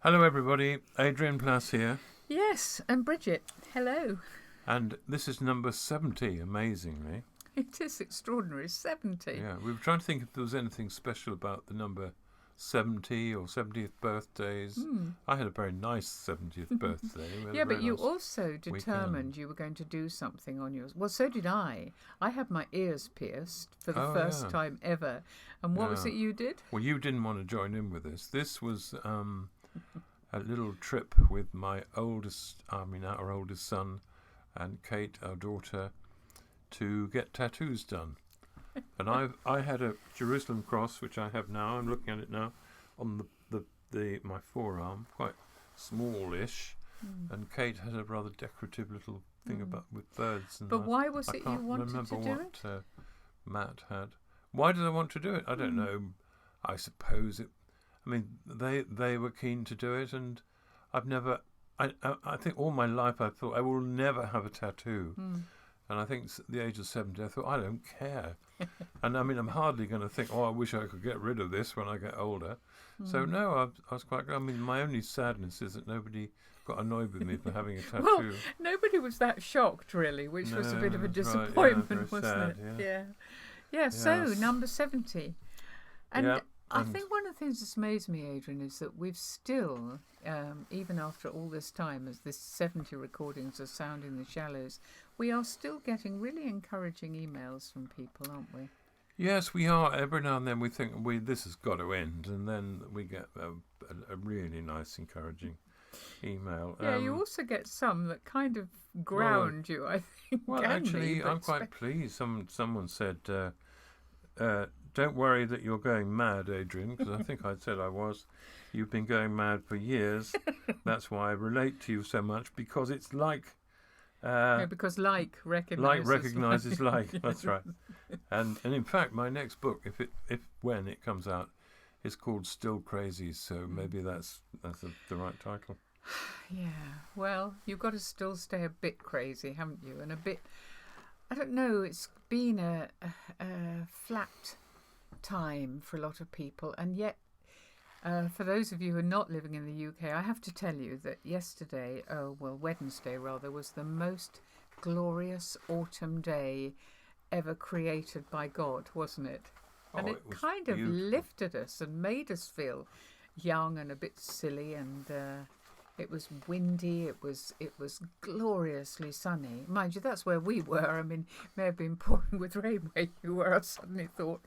Hello everybody, Adrian Plass here, Yes, and Bridget, hello. and this is number 70, amazingly. It is extraordinary, 70. Yeah, we were trying to think if there was anything special about the number 70 or 70th birthdays. I had a very nice 70th birthday. We had a Yeah, but very you nice also weekend. determined you were going to do something on yours. Well, so did I. I had my ears pierced for the Oh, first yeah, time ever. And what was yeah. it you did? Well, you didn't want to join in with this. This was a little trip with our oldest son, and Kate, our daughter, to get tattoos done. And I had a Jerusalem cross, which I have now. I'm looking at it now, on the my forearm, quite smallish. And Kate had a rather decorative little thing about with birds. And But why was I it you can't wanted remember to do what it? Matt had. Why did I want to do it? I don't know. I suppose it. I mean, they were keen to do it, and I've never. I think all my life I thought I will never have a tattoo. And I think at the age of 70, I thought, I don't care. And I mean, I'm hardly going to think, I wish I could get rid of this when I get older. So, no, I was quite, I mean, my only sadness is that nobody got annoyed with me for having a tattoo. Well, nobody was that shocked, really, which was a bit of a that's right, disappointment, very wasn't sad, it? yeah. Yeah, so Yes. number 70. And Yeah, I and think one of the things that's amazed me, Adrian, is that we've still, even after all this time, as this 70 recordings of Sound in the Shallows, we are still getting really encouraging emails from people, aren't we? yes, we are. Every now and then we think, this has got to end. And then we get a really nice, encouraging email. Yeah, you also get some that kind of well, ground you, I think. Well, can actually, be, but I'm quite pleased. Someone said, "Don't worry that you're going mad, Adrian," because I think I said I was. You've been going mad for years. That's why I relate to you so much, because it's like no, because like recognizes like. That's right. And in fact, my next book, if when it comes out, is called Still Crazy. So maybe that's the right title. Yeah, well, you've got to still stay a bit crazy, haven't you? And a bit, I don't know, it's been a flat time for a lot of people. And yet, for those of you who are not living in the UK, I have to tell you that Wednesday rather, was the most glorious autumn day ever created by God, wasn't it? And it was kind of beautiful. lifted us and made us feel young and a bit silly, and it was windy. It was gloriously sunny. Mind you, that's where we were. I mean, it may have been pouring with rain where you were. I suddenly thought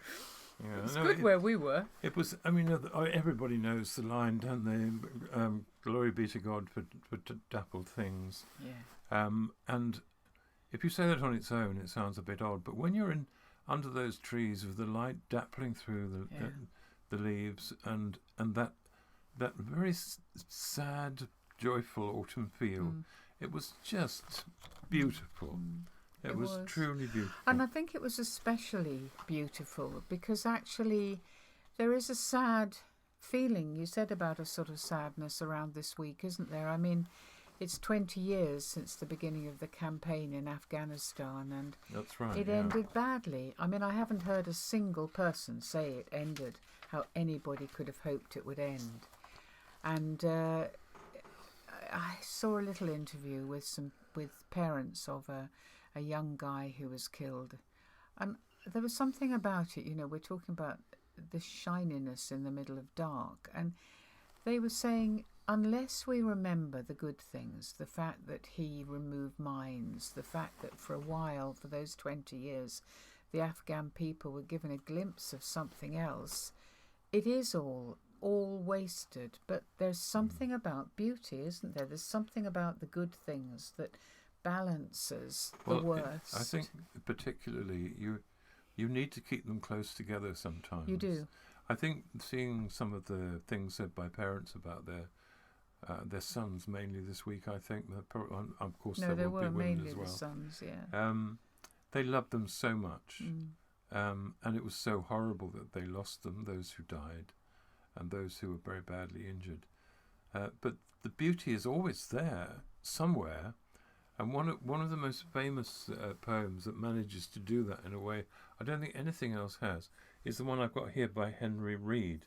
it's good where we were. It was. I mean, everybody knows the line, don't they? Glory be to God for dappled things. Yeah. And if you say that on its own, it sounds a bit odd. But when you're under those trees with the light dappling through the leaves, and that very sad, joyful autumn feel, it was just beautiful. It was truly beautiful. And I think it was especially beautiful because actually there is a sad feeling. You said about a sort of sadness around this week, isn't there? I mean, it's 20 years since the beginning of the campaign in Afghanistan, and that's right. It ended badly. I mean, I haven't heard a single person say it ended how anybody could have hoped it would end. And I saw a little interview with parents of a young guy who was killed, and there was something about it. You know, we're talking about the shininess in the middle of dark, and they were saying, unless we remember the good things, the fact that he removed mines, the fact that for a while, for those 20 years, the Afghan people were given a glimpse of something else, it is all wasted. But there's something about beauty, isn't there? There's something about the good things that balances the worst. I think particularly you need to keep them close together sometimes. You do. I think seeing some of the things said by parents about their sons mainly this week, I think, of course no, there were will be women mainly as well. The sons, yeah. They loved them so much, and it was so horrible that they lost them, those who died, and those who were very badly injured. But the beauty is always there somewhere, and one of the most famous poems that manages to do that in a way I don't think anything else has is the one I've got here by Henry Reed.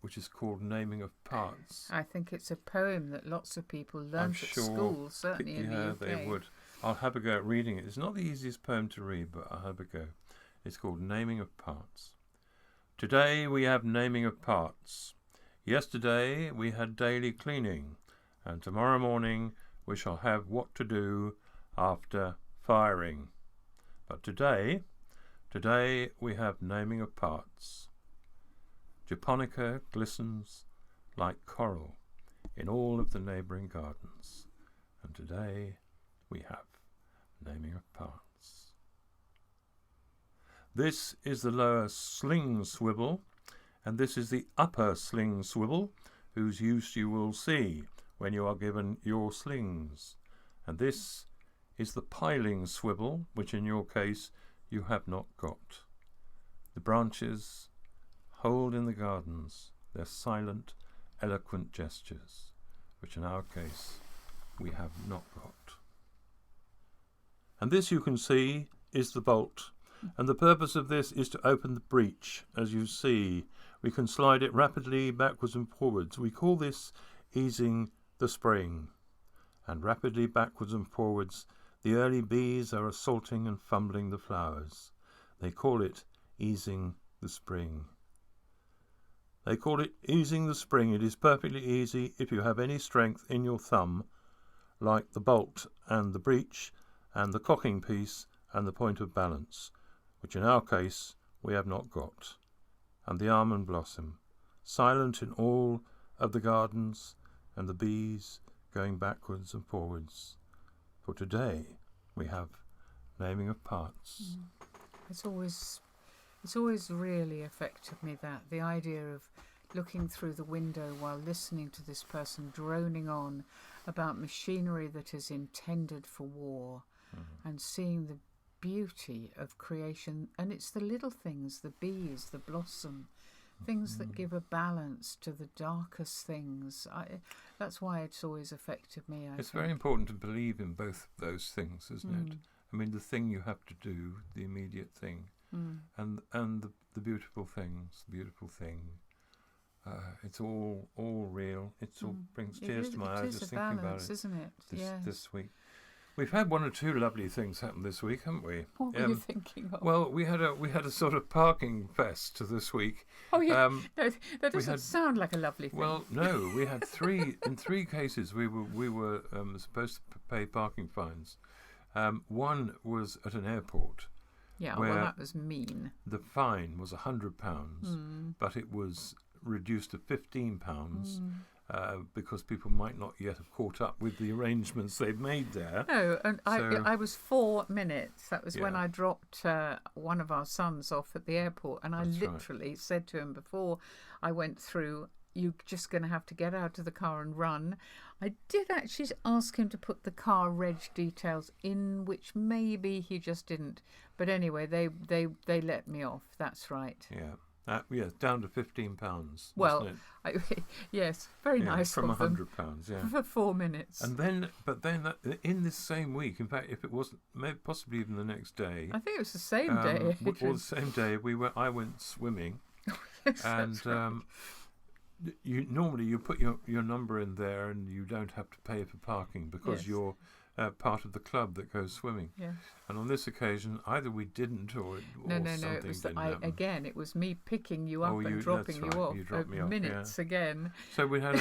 which is called Naming of Parts. I think it's a poem that lots of people learnt I'm at sure, school, certainly in the yeah, UK. they would. I'll have a go at reading it. It's not the easiest poem to read, but I'll have a go. It's called Naming of Parts. Today we have naming of parts. Yesterday we had daily cleaning, and tomorrow morning we shall have what to do after firing. But today we have naming of parts. Japonica glistens like coral in all of the neighbouring gardens, and today we have naming of parts. This is the lower sling swivel, and this is the upper sling swivel, whose use you will see when you are given your slings. And this is the piling swivel, which in your case you have not got. The branches hold in the gardens their silent, eloquent gestures, which in our case we have not got. And this, you can see, is the bolt, and the purpose of this is to open the breech. As you see, we can slide it rapidly backwards and forwards. We call this easing the spring. And rapidly backwards and forwards, the early bees are assaulting and fumbling the flowers. They call it easing the spring. They call it easing the spring. It is perfectly easy if you have any strength in your thumb, like the bolt and the breech and the cocking piece and the point of balance, which in our case we have not got. And the almond blossom, silent in all of the gardens, and the bees going backwards and forwards. For today we have naming of parts. It's always really affected me, that the idea of looking through the window while listening to this person droning on about machinery that is intended for war, and seeing the beauty of creation. And it's the little things, the bees, the blossom, things that give a balance to the darkest things. That's why it's always affected me. I It's think. very important to believe in both those things, isn't it? I mean, the thing you have to do, the immediate thing, and the beautiful things, the beautiful thing. It's all real. It's all brings tears to my eyes just thinking about it. Isn't it? This week. We've had one or two lovely things happen this week, haven't we? What were you thinking of? Well, we had a sort of parking fest this week. Oh yeah, no, that doesn't sound like a lovely thing. Well, no, we had in three cases we were supposed to pay parking fines. One was at an airport. Yeah, well, that was mean. The fine was £100, but it was reduced to £15 because people might not yet have caught up with the arrangements they've made there. No, and I was 4 minutes. That was when I dropped one of our sons off at the airport, and I literally said to him before I went through, "You're just going to have to get out of the car and run." I did actually ask him to put the car reg details in, which maybe he just didn't. But anyway, they let me off. That's right. Yeah. Down to £15. Well, yes, very nice from of them. £100. Yeah, for 4 minutes. And then, in this same week, in fact, if it wasn't, maybe possibly even the next day. I think it was the same day. Or the same day, I went swimming, Yes, and that's right. you put your number in there, and you don't have to pay for parking because you're part of the club that goes swimming. Yeah. And on this occasion, either we didn't, or No. something It was didn't happen. again. It was me picking you up and dropping that's you right, off. you dropped me off, minutes again. So we had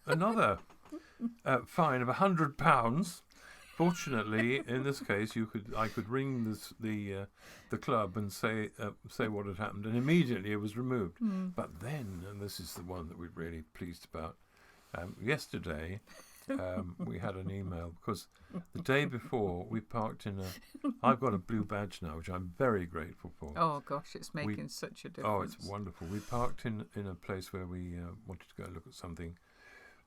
another fine of £100. Fortunately, in this case, I could ring the club and say what had happened, and immediately it was removed. But then, and this is the one that we're really pleased about, yesterday we had an email because the day before we parked in I've got a blue badge now, which I'm very grateful for. Oh gosh, it's making such a difference. Oh, it's wonderful. We parked in a place where we wanted to go look at something,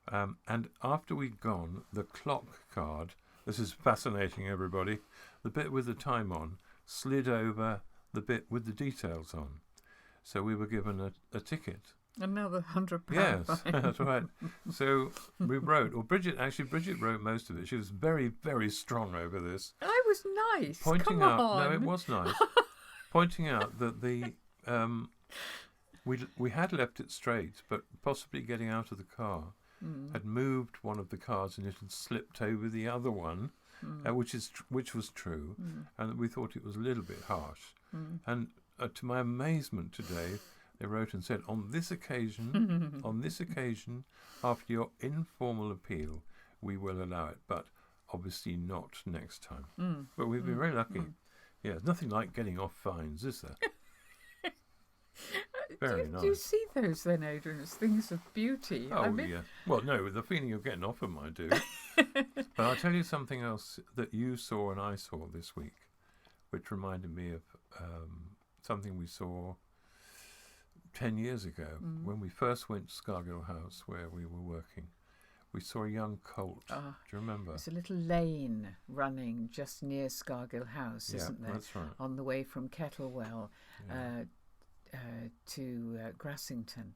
and after we'd gone, the clock card. This is fascinating, everybody. The bit with the time on slid over the bit with the details on. So we were given a ticket. Another £100. Yes, fine. that's right. So we wrote, or Bridget wrote most of it. She was very, very strong over this. I was nice. Pointing Come out, on. no, it was nice. Pointing out that we had left it straight, but possibly getting out of the car had moved one of the cars and it had slipped over the other one, which was true, and we thought it was a little bit harsh. And to my amazement today, they wrote and said, on this occasion, after your informal appeal, we will allow it, but obviously not next time. But we've been very lucky. Yeah, there's nothing like getting off fines, is there? Very nice. Do you see those then, Adrian, as things of beauty? Oh, yeah. Well, no, the feeling of getting off them I do. But I'll tell you something else that you saw and I saw this week, which reminded me of something we saw 10 years ago when we first went to Scargill House where we were working. We saw a young colt. Do you remember? There's a little lane running just near Scargill House, isn't there? That's right. On the way from Kettlewell to Grassington.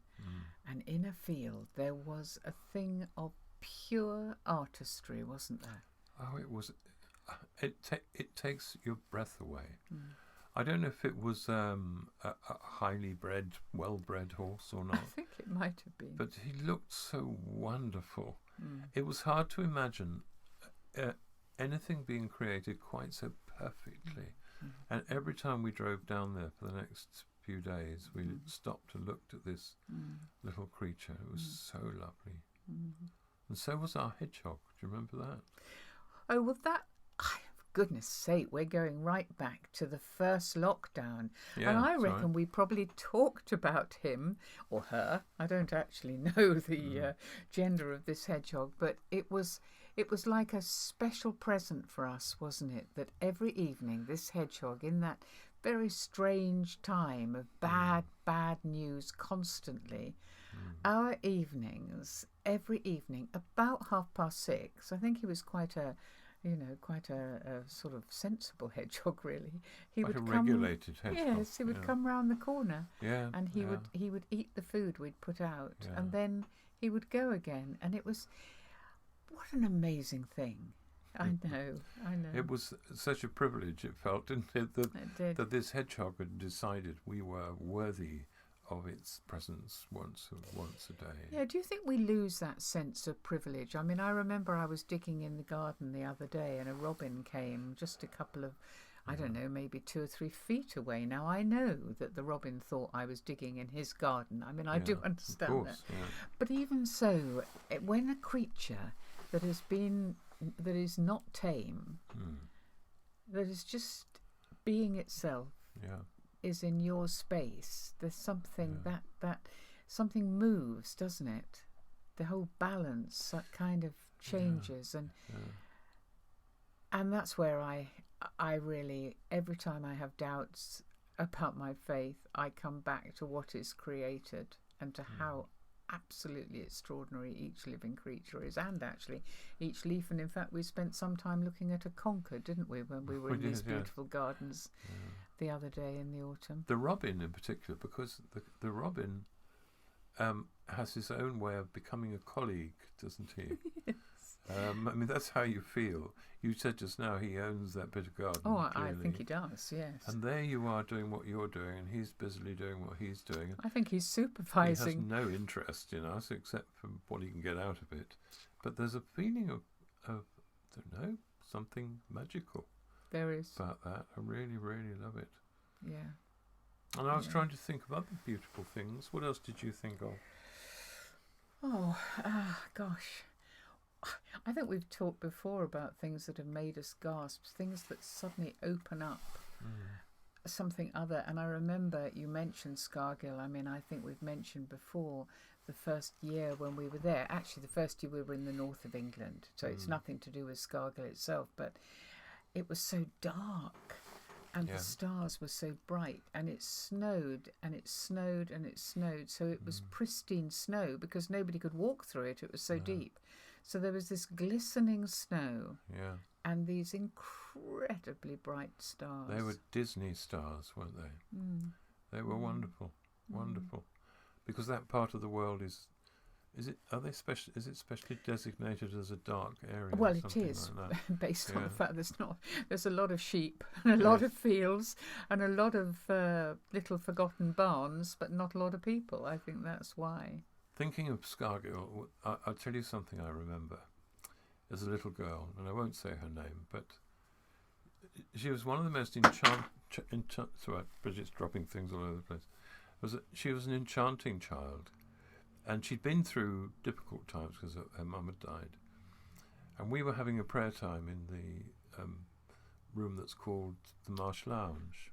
And in a field there was a thing of pure artistry, wasn't there? Oh, it was. It takes your breath away. I don't know if it was a highly bred, well-bred horse or not. I think it might have been. But he looked so wonderful. It was hard to imagine anything being created quite so perfectly. And every time we drove down there for the next few days, we stopped and looked at this little creature. It was so lovely. And so was our hedgehog. Do you remember that? Oh, well, that... Goodness sake, we're going right back to the first lockdown. Yeah, and I reckon we probably talked about him or her. I don't actually know the gender of this hedgehog, but it was like a special present for us, wasn't it? That every evening this hedgehog, in that very strange time of bad news constantly, our evenings, every evening, about 6:30, I think he was quite a sort of sensible hedgehog, really. He would come, regulated hedgehog. Yes, he would come round the corner. Yeah. And he would eat the food we'd put out, and then he would go again. And it was, what an amazing thing. I know. It was such a privilege, it felt, didn't it? That this hedgehog had decided we were worthy of its presence once a day. Yeah, do you think we lose that sense of privilege? I mean, I remember I was digging in the garden the other day and a robin came just a couple of, I don't know, maybe 2 or 3 feet away. Now, I know that the robin thought I was digging in his garden. I mean, I do understand that. Yeah. But even so, when a creature that is not tame, that is just being itself, is in your space, there's something that something moves, doesn't it? The whole balance that kind of changes, and that's where I really, every time I have doubts about my faith, I come back to what is created and to how absolutely extraordinary each living creature is, and actually each leaf. And in fact, we spent some time looking at a conker, didn't we, when we were in these beautiful gardens the other day in the autumn. The robin in particular, because the robin has his own way of becoming a colleague, doesn't he? Yes. I mean, that's how you feel. You said just now he owns that bit of garden. Oh, I think he does, yes. And there you are doing what you're doing, and he's busily doing what he's doing. I think he's supervising. He has no interest in us except for what he can get out of it. But there's a feeling of I don't know, something magical. There is. About that. I really, really love it. Yeah. And I was trying to think of other beautiful things. What else did you think of? Oh, gosh. I think we've talked before about things that have made us gasp, things that suddenly open up something other. And I remember you mentioned Scargill. I mean, I think we've mentioned before the first year when we were there. Actually, the first year we were in the north of England, so it's nothing to do with Scargill itself, but it was so dark. And the stars were so bright, and it snowed, and it snowed, and it snowed. So it was pristine snow because nobody could walk through it. It was so deep. So there was this glistening snow and these incredibly bright stars. They were Disney stars, weren't they? They were wonderful, wonderful. Because that part of the world is Is it? Are they special? Is it specially designated as a dark area? Well, or it something is, like that? based on Yeah. the fact there's a lot of sheep and a lot Yes. of fields and a lot of little forgotten barns, but not a lot of people. I think that's why. Thinking of Scargill, I'll tell you something I remember. As a little girl, and I won't say her name, but she was one of the most sorry, Bridget's dropping things all over the place. She was an enchanting child, and she'd been through difficult times because her mum had died. And we were having a prayer time in the room that's called the Marsh Lounge.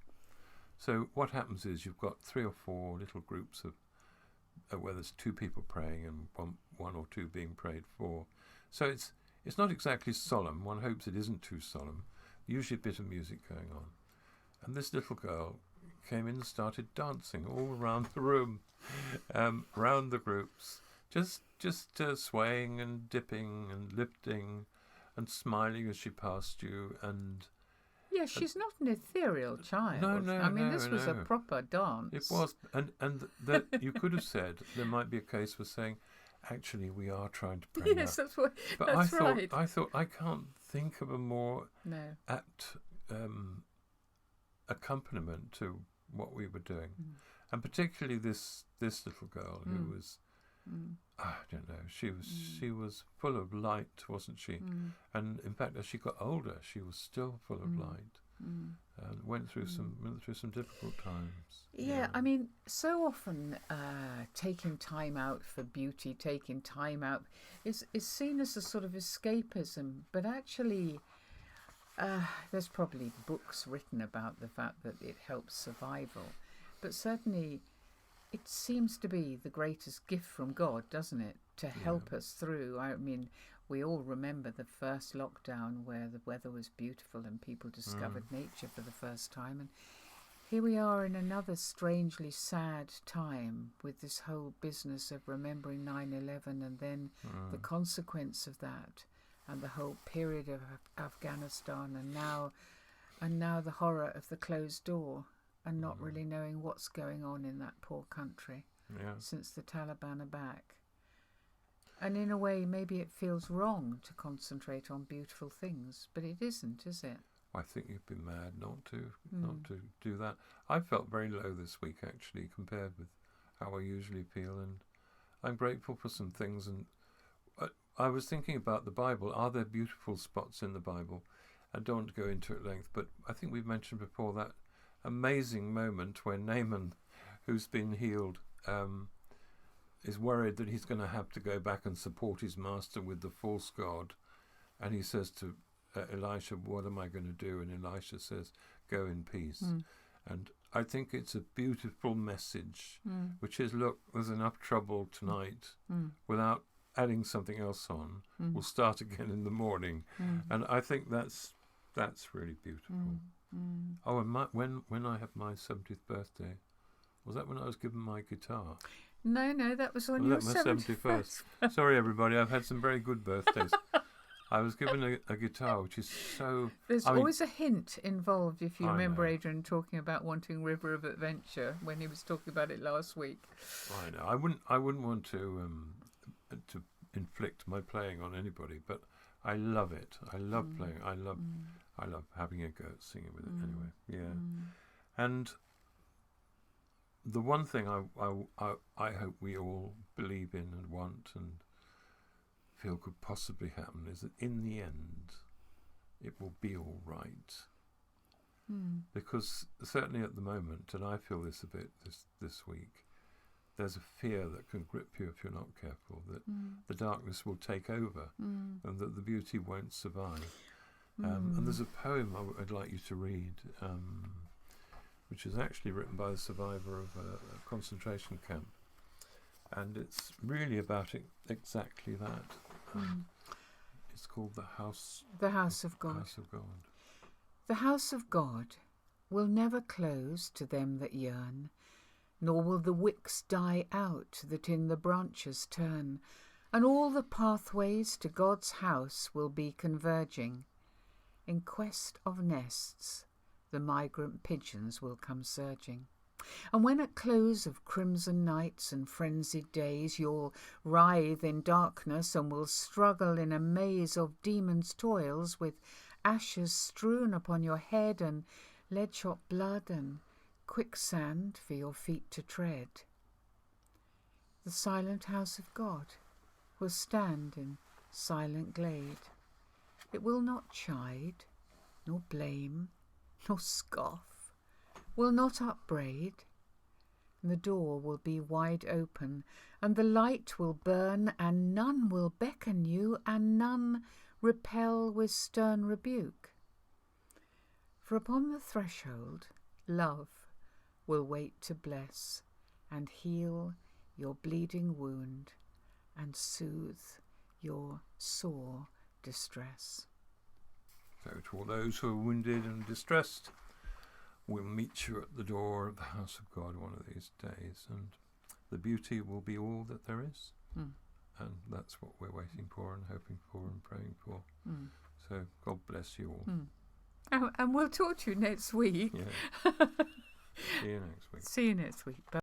So what happens is you've got 3 or 4 little groups of where there's 2 people praying and one or 2 being prayed for. So it's not exactly solemn. One hopes it isn't too solemn. Usually a bit of music going on. And this little girl came in and started dancing all around the room, round the groups, just swaying and dipping and lifting and smiling as she passed you. And Yeah, she's not an ethereal child. No, I mean, no, this was a no. proper dance. It was, and that you could have said there might be a case for saying, actually, we are trying to pray Yes, now. that's what. But That's right. I thought I can't think of a more No. apt accompaniment to what we were doing, and particularly this little girl who was, I don't know, she was full of light, wasn't she? And in fact, as she got older, she was still full of light. And went through some difficult times. Yeah, I mean, so often taking time out for beauty, taking time out is seen as a sort of escapism, but actually there's probably books written about the fact that it helps survival, but certainly it seems to be the greatest gift from God, doesn't it, to help us through. I mean, we all remember the first lockdown where the weather was beautiful and people discovered nature for the first time. And here we are in another strangely sad time with this whole business of remembering 9/11 and then the consequence of that and the whole period of Afghanistan and now the horror of the closed door and not really knowing what's going on in that poor country since the Taliban are back. And in a way, maybe it feels wrong to concentrate on beautiful things, but it isn't, is it? I think you'd be mad not to do that. I felt very low this week, actually, compared with how I usually feel, and I'm grateful for some things. And I was thinking about the Bible. Are there beautiful spots in the Bible? I don't want to go into it at length, but I think we've mentioned before that amazing moment when Naaman, who's been healed, is worried that he's going to have to go back and support his master with the false god. And he says to Elisha, what am I going to do? And Elisha says, go in peace. And I think it's a beautiful message, which is, look, there's enough trouble tonight without adding something else on. We'll start again in the morning. And I think that's really beautiful. Oh, and when I had my 70th birthday, was that when I was given my guitar? No, that was on your 71st. Sorry, everybody, I've had some very good birthdays. I was given a guitar, which is so... There's always a hint involved if you remember know. Adrian talking about wanting River of Adventure when he was talking about it last week. I know. I wouldn't want to inflict my playing on anybody, but I love it. I love playing. I love having a go at singing with it anyway. Yeah. And the one thing I hope we all believe in and want and feel could possibly happen is that in the end it will be all right. Because certainly at the moment, and I feel this a bit this week, there's a fear that can grip you if you're not careful, that the darkness will take over and that the beauty won't survive. And there's a poem I'd like you to read, which is actually written by a survivor of a concentration camp. And it's really about exactly that. It's called The House of God. House of God. The house of God will never close to them that yearn, nor will the wicks die out that in the branches turn, and all the pathways to God's house will be converging. In quest of nests, the migrant pigeons will come surging. And when at close of crimson nights and frenzied days you'll writhe in darkness and will struggle in a maze of demons' toils, with ashes strewn upon your head and lead-shot blood and quicksand for your feet to tread, the silent house of God will stand in silent glade. It will not chide, nor blame, nor scoff, will not upbraid. And the door will be wide open, and the light will burn, and none will beckon you, and none repel with stern rebuke. For upon the threshold love will wait to bless and heal your bleeding wound and soothe your sore distress. So to all those who are wounded and distressed, we'll meet you at the door of the house of God one of these days, and the beauty will be all that there is. And that's what we're waiting for and hoping for and praying for. So God bless you all. And we'll talk to you next week. Yeah. See you next week. See you next week. Bye.